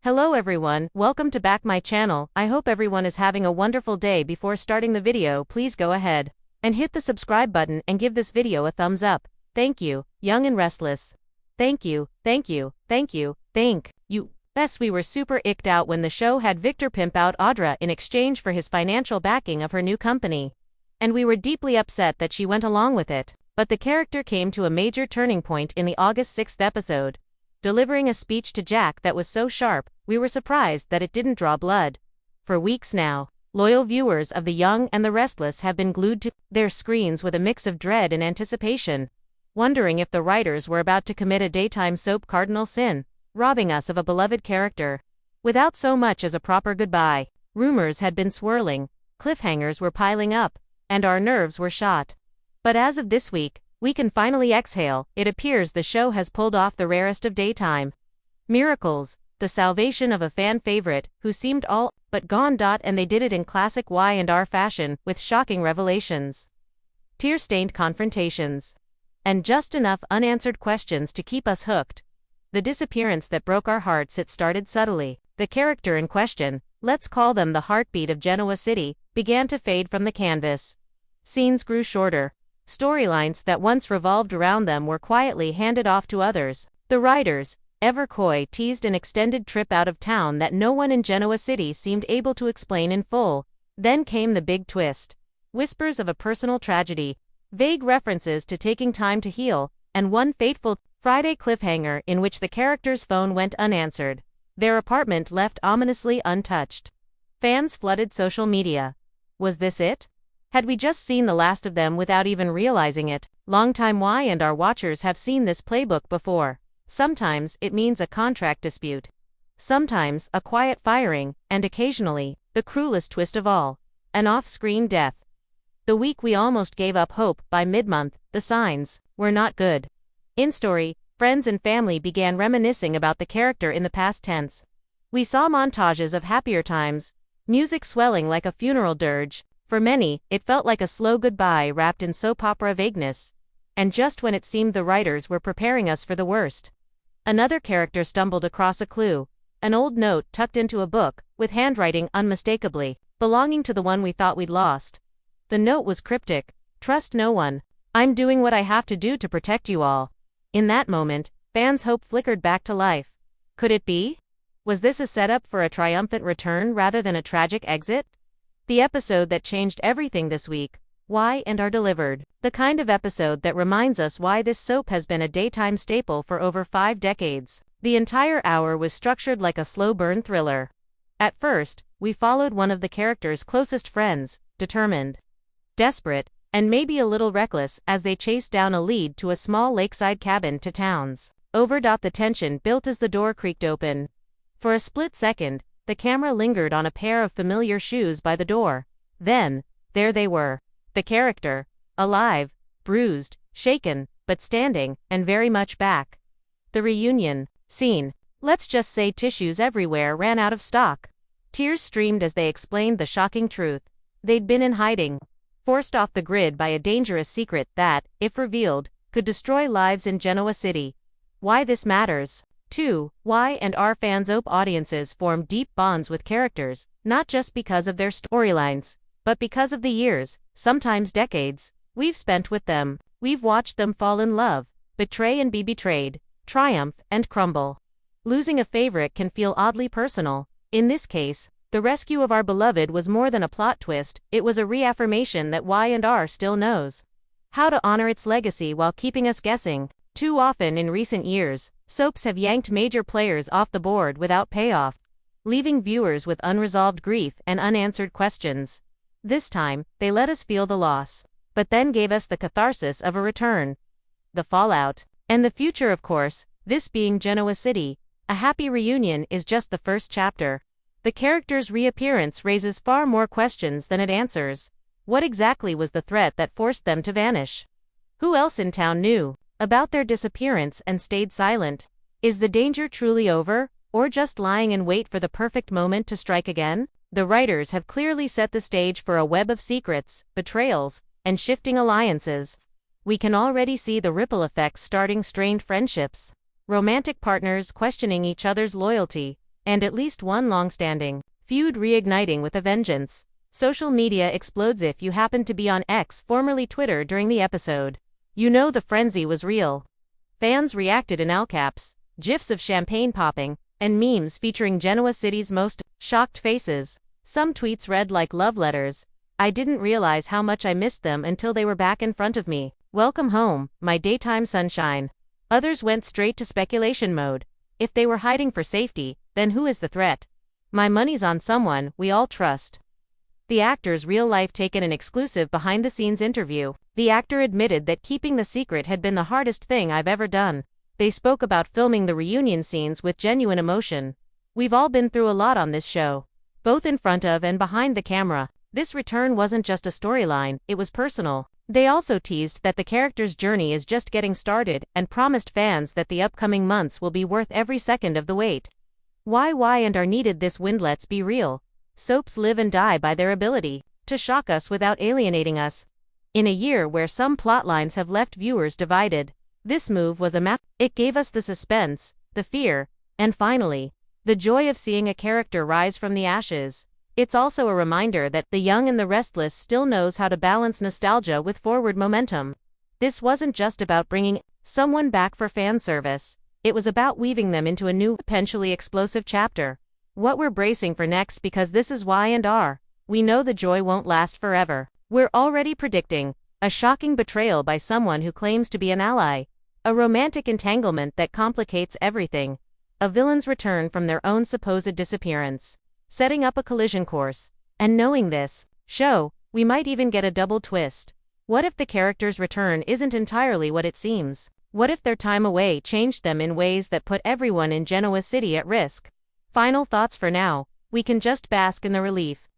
Hello everyone, welcome to back my channel. I hope everyone is having a wonderful day. Before starting the video, please go ahead and hit the subscribe button and give this video a thumbs up. Thank you, Young and Restless. Thank you. Yes, we were super icked out when the show had Victor pimp out Audra in exchange for his financial backing of her new company. And we were deeply upset that she went along with it. But the character came to a major turning point in the August 6th episode. Delivering a speech to Jack that was so sharp, we were surprised that it didn't draw blood. For weeks now, loyal viewers of The Young and the Restless have been glued to their screens with a mix of dread and anticipation, wondering if the writers were about to commit a daytime soap cardinal sin, robbing us of a beloved character without so much as a proper goodbye. Rumors had been swirling, cliffhangers were piling up, and our nerves were shot. But as of this week, we can finally exhale. It appears the show has pulled off the rarest of daytime miracles, the salvation of a fan favorite who seemed all but gone. And they did it in classic Y&R fashion, with shocking revelations, tear-stained confrontations, and just enough unanswered questions to keep us hooked. The disappearance that broke our hearts. It started subtly. The character in question, let's call them the heartbeat of Genoa City, began to fade from the canvas. Scenes grew shorter. Storylines that once revolved around them were quietly handed off to others. The writers, ever coy, teased an extended trip out of town that no one in Genoa City seemed able to explain in full. Then came the big twist. Whispers of a personal tragedy, vague references to taking time to heal, and one fateful Friday cliffhanger in which the character's phone went unanswered, their apartment left ominously untouched. Fans flooded social media. Was this it? Had we just seen the last of them without even realizing it? Longtime Y&R watchers have seen this playbook before. Sometimes it means a contract dispute. Sometimes a quiet firing, and occasionally, the cruelest twist of all, an off-screen death. The week we almost gave up hope. By mid-month, the signs were not good. In story, friends and family began reminiscing about the character in the past tense. We saw montages of happier times, music swelling like a funeral dirge. For many, it felt like a slow goodbye wrapped in soap opera vagueness. And just when it seemed the writers were preparing us for the worst, another character stumbled across a clue, an old note tucked into a book, with handwriting unmistakably belonging to the one we thought we'd lost. The note was cryptic: "Trust no one. I'm doing what I have to do to protect you all." In that moment, fans' hope flickered back to life. Could it be? Was this a setup for a triumphant return rather than a tragic exit? The episode that changed everything this week. Y&R delivered. The kind of episode that reminds us why this soap has been a daytime staple for over 5 decades. The entire hour was structured like a slow burn thriller. At first, we followed one of the characters' closest friends, determined, desperate, and maybe a little reckless, as they chased down a lead to a small lakeside cabin to towns. Over. The tension built as the door creaked open. For a split second, the camera lingered on a pair of familiar shoes by the door. Then, there they were. The character, alive, bruised, shaken, but standing, and very much back. The reunion scene. Let's just say tissues everywhere ran out of stock. Tears streamed as they explained the shocking truth. They'd been in hiding, forced off the grid by a dangerous secret that, if revealed, could destroy lives in Genoa City. Why this matters. 2. Y&R fans' audiences form deep bonds with characters, not just because of their storylines, but because of the years, sometimes decades, we've spent with them. We've watched them fall in love, betray and be betrayed, triumph and crumble. Losing a favorite can feel oddly personal. In this case, the rescue of our beloved was more than a plot twist. It was a reaffirmation that Y&R still knows how to honor its legacy while keeping us guessing. Too often in recent years, soaps have yanked major players off the board without payoff, leaving viewers with unresolved grief and unanswered questions. This time, they let us feel the loss, but then gave us the catharsis of a return. The fallout, and the future, of course. This being Genoa City, a happy reunion is just the first chapter. The character's reappearance raises far more questions than it answers. What exactly was the threat that forced them to vanish? Who else in town knew about their disappearance and stayed silent? Is the danger truly over, or just lying in wait for the perfect moment to strike again? The writers have clearly set the stage for a web of secrets, betrayals, and shifting alliances. We can already see the ripple effects starting: strained friendships, romantic partners questioning each other's loyalty, and at least one long-standing feud reigniting with a vengeance. Social media explodes if you happen to be on X, formerly Twitter, during the episode. You know the frenzy was real. Fans reacted in all caps, gifs of champagne popping, and memes featuring Genoa City's most shocked faces. Some tweets read like love letters. I didn't realize how much I missed them until they were back in front of me. Welcome home, my daytime sunshine. Others went straight to speculation mode. If they were hiding for safety, then who is the threat? My money's on someone we all trust. The actor's real life take in an exclusive behind-the-scenes interview. The actor admitted that keeping the secret had been the hardest thing I've ever done. They spoke about filming the reunion scenes with genuine emotion. We've all been through a lot on this show, both in front of and behind the camera. This return wasn't just a storyline, it was personal. They also teased that the character's journey is just getting started and promised fans that the upcoming months will be worth every second of the wait. Why and are needed this wind? Let's be real. Soaps live and die by their ability to shock us without alienating us. In a year where some plotlines have left viewers divided, this move was a map. It gave us the suspense, the fear, and finally, the joy of seeing a character rise from the ashes. It's also a reminder that The Young and the Restless still knows how to balance nostalgia with forward momentum. This wasn't just about bringing someone back for fan service. It was about weaving them into a new, potentially explosive chapter. What we're bracing for next, because this is Y&R. We know the joy won't last forever. We're already predicting a shocking betrayal by someone who claims to be an ally, a romantic entanglement that complicates everything, a villain's return from their own supposed disappearance, setting up a collision course. And knowing this show, we might even get a double twist. What if the character's return isn't entirely what it seems? What if their time away changed them in ways that put everyone in Genoa City at risk? Final thoughts for now, we can just bask in the relief.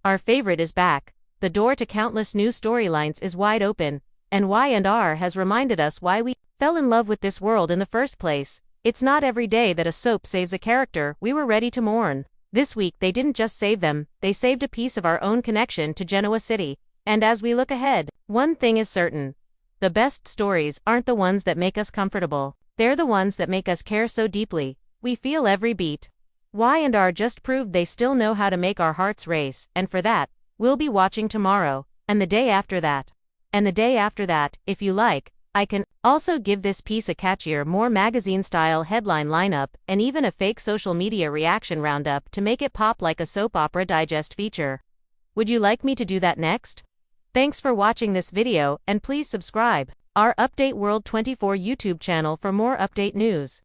Our favorite is back. The door to countless new storylines is wide open, and Y&R has reminded us why we fell in love with this world in the first place. It's not every day that a soap saves a character we were ready to mourn. This week they didn't just save them, they saved a piece of our own connection to Genoa City. And as we look ahead, one thing is certain. The best stories aren't the ones that make us comfortable. They're the ones that make us care so deeply. We feel every beat. Y&R just proved they still know how to make our hearts race, and for that, we'll be watching tomorrow, and the day after that, and the day after that, if you like. I can also give this piece a catchier, more magazine-style headline lineup, and even a fake social media reaction roundup to make it pop like a soap opera digest feature. Would you like me to do that next? Thanks for watching this video, and please subscribe our Update World 24 YouTube channel for more update news.